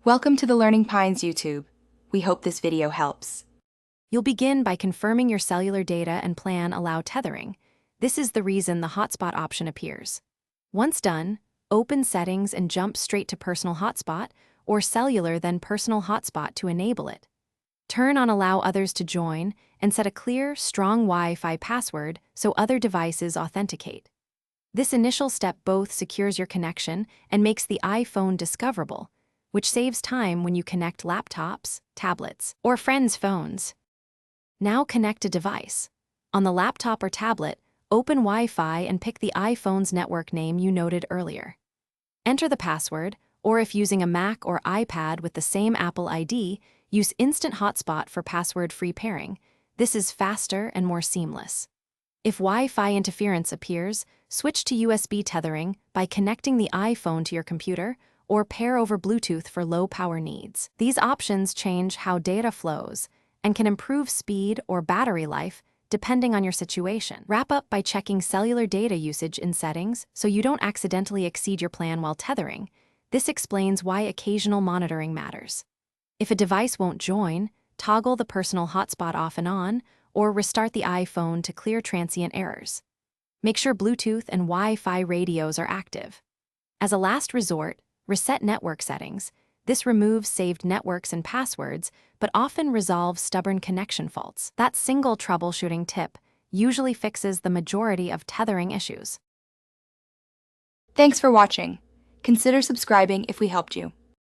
Welcome to the Learning Pines YouTube. We hope this video helps. You'll begin by confirming your cellular data and plan allow tethering. This is the reason the hotspot option appears. Once done, open Settings and jump straight to Personal Hotspot or Cellular, then Personal Hotspot to enable it. Turn on Allow others to join and set a clear, strong Wi-Fi password so other devices authenticate. This initial step both secures your connection and makes the iPhone discoverable, which saves time when you connect laptops, tablets, or friends' phones. Now connect a device. On the laptop or tablet, open Wi-Fi and pick the iPhone's network name you noted earlier. Enter the password, or if using a Mac or iPad with the same Apple ID, use Instant Hotspot for password-free pairing. This is faster and more seamless. If Wi-Fi interference appears, switch to USB tethering by connecting the iPhone to your computer or pair over Bluetooth for low power needs. These options change how data flows and can improve speed or battery life depending on your situation. Wrap up by checking cellular data usage in settings so you don't accidentally exceed your plan while tethering. This explains why occasional monitoring matters. If a device won't join, toggle the personal hotspot off and on, or restart the iPhone to clear transient errors. Make sure Bluetooth and Wi-Fi radios are active. As a last resort, reset network settings. This removes saved networks and passwords, but often resolves stubborn connection faults. That single troubleshooting tip usually fixes the majority of tethering issues. Thanks for watching. Consider subscribing if we helped you.